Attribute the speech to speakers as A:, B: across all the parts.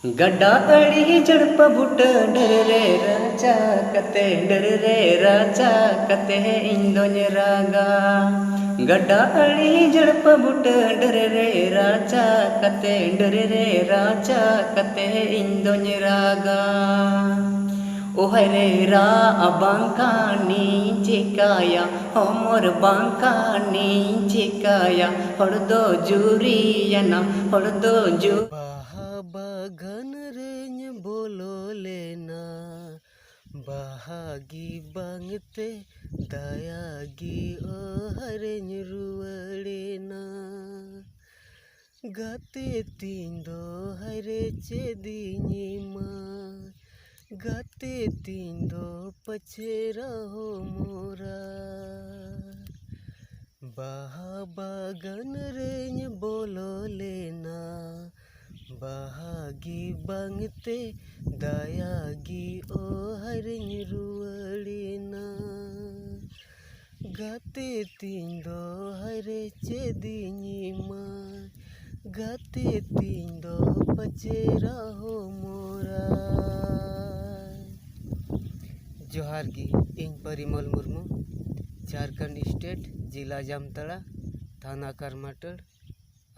A: गड्डा अड़ी जड़प बुट डर रे राजा कते इंदोन रागा गड्डा अड़ी जड़प बुट डर रे राजा कते इंदोन रागा ओहरे रा बांकानी चिकाया हमर बांकानी चिकाया हड़दो जुरियाना हड़दो जु
B: बाहा बागान रेñ bolo lena bahagi bangte dayagi hareñ ruwadena gate tindo hare chedinima gate tindo pachera ho mora baha bagan reñ bolo lena bahagi bangte dayagi hareñ ruwadena gate tindo hare chedinima gate tindo pachera ho mora जोहार गी इन Parimal Murmu Jharkhand state जिला जामताड़ा थाना करमाटड़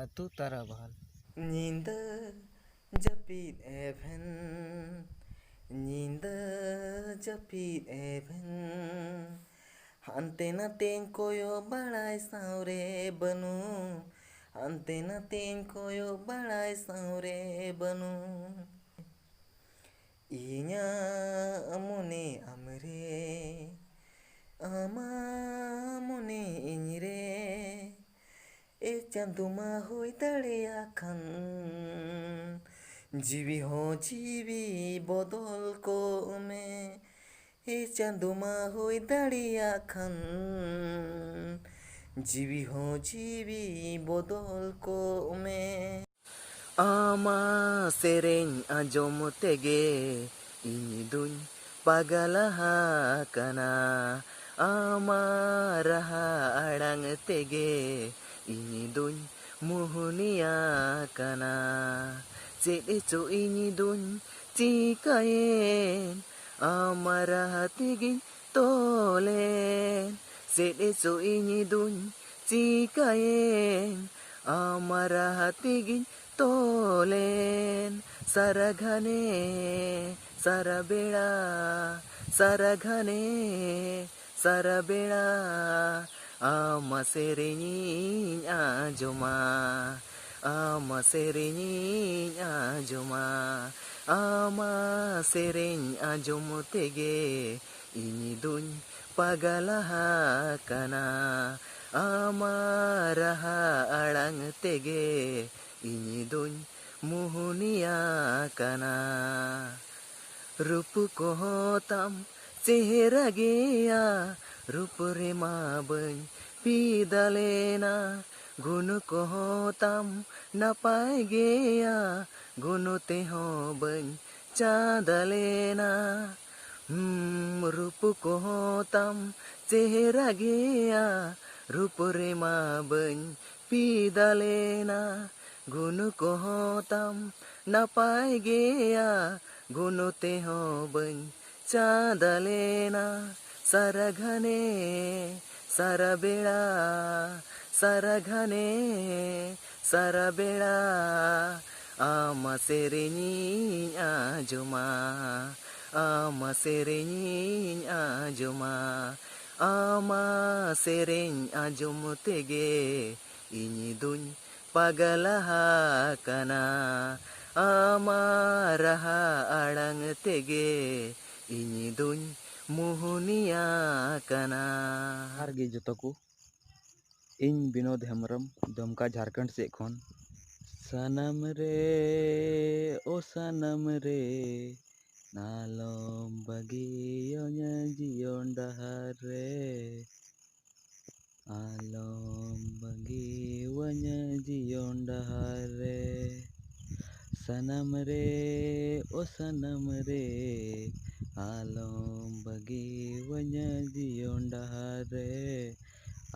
B: आतु ताराबहाल
A: नींद जपीद एभेन नींद जपीद एभेन हानते नातेन कोयो बड़ाई सावरे बनू हानते नातेन कोयो बड़ाई सावरे बनू इnya amone amre ama amone inyre ए चांदुमा हुई दड़िया खन जीवी हो जीवी बदल को में ए चांदुमा हुई दड़िया खन जीवी हो जीवी बदल को में आमा सेरेñ आंजोम तेगे इनी दुñ पागलाहा कना आमा रहा अड़ांग तेगे इनी दुñ मुहुनिया कना चेदेचो इनी दुñ चिकायेन आमा रहा तेगे तोलेन चेदेचो इनी दुñ चिकायेन आमा रहा तेगे तोलेन सारा घने सारा बेड़ा सारा घने सारा बेड़ा आमा सेरेñiñ आंजोमा आमा सेरेñiñ आंजोमा आमा सेरेñ आंजोम तेगे इनी दुñ पागलाहा कना आमा रहा अड़ांग तेगे इनी दुñ मुहुनिया कना रूप कोहों ताम चेहरा गेया रूप रे मा बñ पीदालेना गुण कोहों ताम नापाय गेया गुण तेहों बñ चाँदलेना रूप कोहों ताम चेहरा गेया रूप रे मा बñ पीदालेना गुण कोहों ताम नापाय गेया गुण तेहों बñ चाँदलेना सारा घने सारा बेड़ा सारा घने सारा बेड़ा आमा सेरेñiñ आंजोमा आमा सेरेñiñ आंजोमा आमा सेरेñ आंजोम तेगे इनी दुñ पागलाहा कना आमा रहा अड़ांग तेगे इनी दुñ मुहुनिया कना
C: हार गे जतो को इन विनोद हेम्ब्रम दुमका झारखंड से खन सनम रे ओ सनम रे नालम बगियोnya जियोन डहार रे आलम बगियोnya जियोन डहार रे सनम रे ओ सनम रे आलम बगियोnya जियोन डहार रे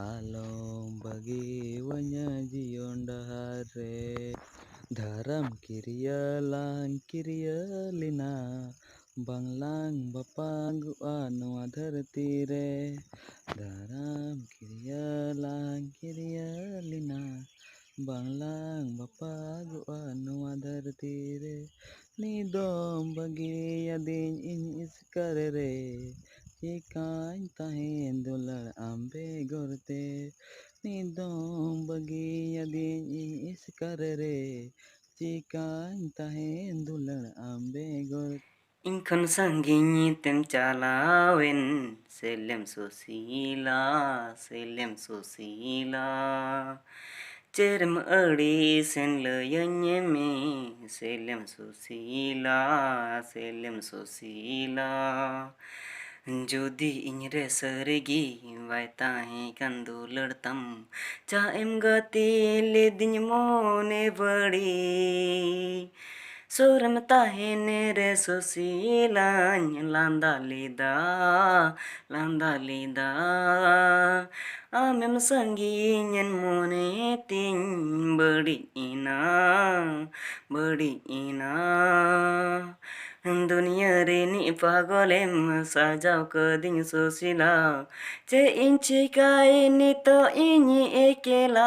C: आलम बगियोnya जियोन डहार रे Dharam kiriyalang kiriyalina Banglang bapagua noa dharti re Dharam kiriyalang kiriyalina Banglang bapagua noa dharti re Nidom bagi yadin in iskar re Chikain tahin dular ambe gorte Nidom bagi yadin in iskar re Chikain tahin dular ambe gorte
A: Inkan sanggini tem calawen selem susila cerem adi sen leyanye me selem susila Jodi inyre sergi vai tahi kan dular tam cha em gati le din mone badi Suram tahene re susila landa lida amem sangi nyen mone tin badi ina दुनिया रे नी पागलेम साजाव कदिं सुशीला चे इंची काए नी तो इनी एकेला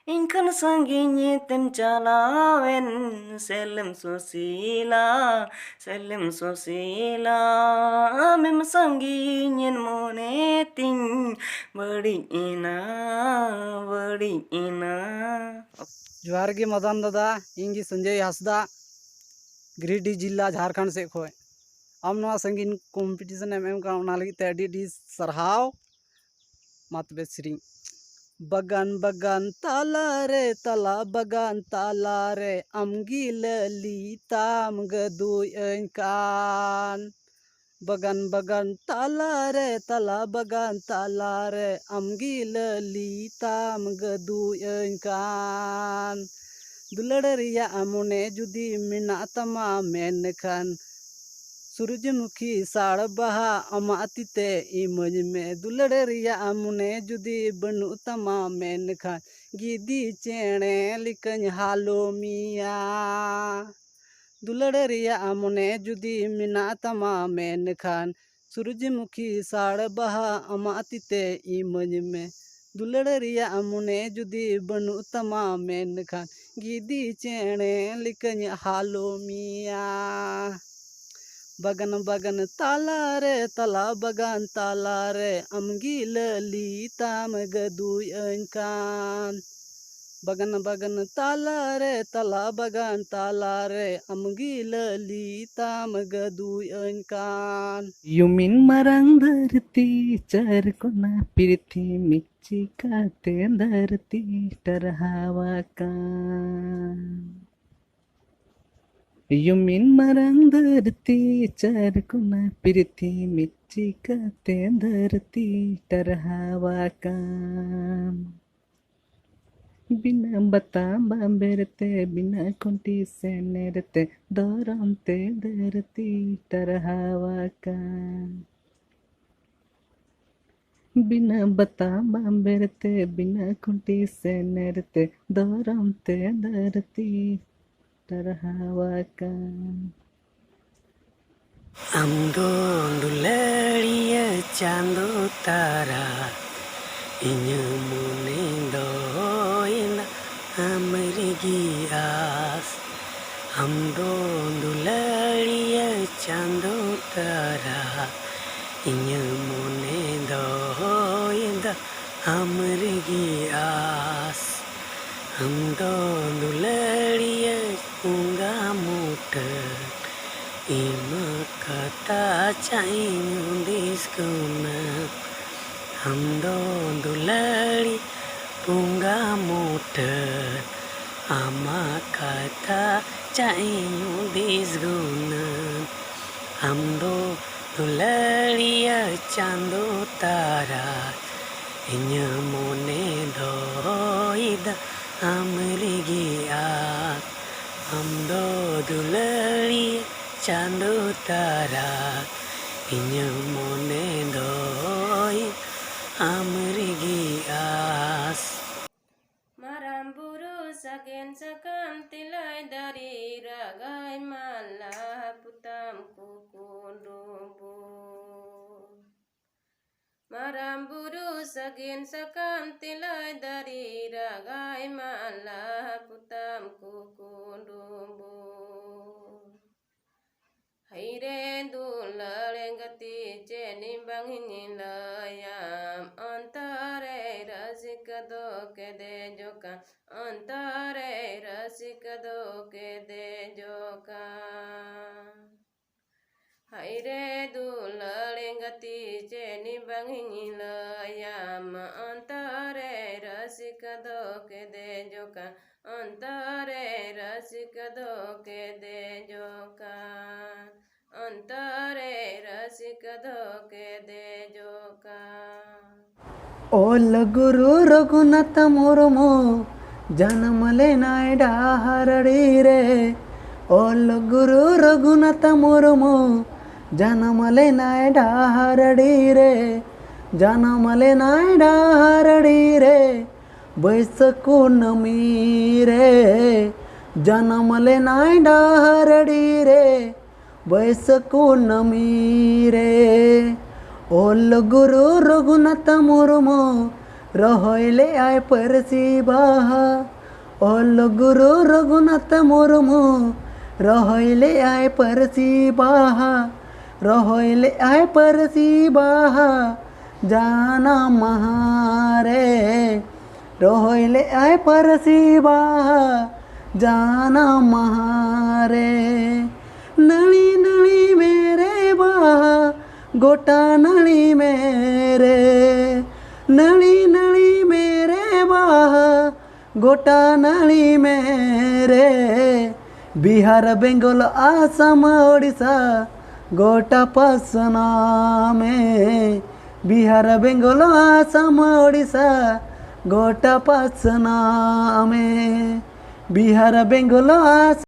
A: इंखन संगिनी तेम चलावेन Salem Sushila ma'am संगिनी मोने तिन बड़ी इना
D: जोहार गे मदन दादा इंगी संजय हासदा गिरिडीह जिला झारखंड से खोय आम नवा संगीन कॉम्पिटिशन एम का उना लगी ते अडी सरहाव मतबे श्री बगान बगान ताला बगान ताला रे अमगी ललिताम गदुय कान बगान बगान ताला बगान ताला रे अमगी ललिताम गदुय कान दुलड़रिया अमुने जुदी मिना तमा मेनखान सूरजमुखी साड़ बहा अमातिते इमज में दुलड़रिया अमुने जुदी बनु तमा मेनखान गिदी चेणे लिकन हालो मिया दुलड़रिया अमुने जुदी मिना तमा मेनखान सूरजमुखी साड़ बहा अमातिते इमज में दुलड़रिया अमुने जुदी बनु तमा मेनखान गिदी चेणे लिकन हालो मिया बगन बगन ताला बगान ताला रे अमगी ललिताम गदुय कान बगन बगन ताला बगान ताला रे अमगी ललिताम गदुय कान
C: युमिन मरंग धरती चर कोना पृथ्वी मिच्ची काते धरती टरहावा का युमिन मरंग धरती चर कोना पृथ्वी मिच्ची काते धरती टरहावा का बिना बता बाबेरते बिना खुंटी से नेरते दौरानते धरती टरहावा का बिना बता बाबेरते बिना खुंटी से नेरते दौरानते धरती टरहावा का
A: Amdo dulariya chando tara Inya munindo ina amarigi as Amdo dulariya chando tara Inya munindo ina amarigi as Amdo dulariya unga muter Ima kata cain diskuna Amdo dulari punga motor Ama kata cain diskuna Amdo dulari ya chando tara Inya mone doida amrigi at Amdo dulari chando tara inya mone doi amrigi as
E: Maramburu saken saka Maram buru sagin sakam tilai dari ragai malah putam kukundumbu. Haire dulalengati jeni bangini layam antare rasikado kede joka antare rasikado kede joka. Haire dulalengati jeni bangini layam antare rasikado kede joka antare rasikado kede joka antare rasikado kede joka.
D: ओल गुरु रघुनाथ मुर्मू जनमले नायडा हरड़ी रे ओल गुरु रघुनाथ मुर्मू जनमले नायडा हरड़ी रे जनमले नायडा हरड़ी रे बैसकु नमी रे जनमले नायडा हरड़ी रे बैसकु नमी रे ओल गुरु रघुनाथ मुर्मू रहोइले आय परसी बाहा ओल गुरु रघुनाथ मुर्मू रहोइले आय परसी बाहा रहोइले आय परसी बाहा जाना महारे रहोइले आय परसी बाहा जाना महारे नली नली मेरे बाहा गोटा नली मेरे नली नली मेरे बाह गोटा नली मेरे बिहार बेंगल आसाम ओडिशा गोटा पसना में बिहार बेंगल आसाम ओडिशा गोटा पसना में बिहार बेंगल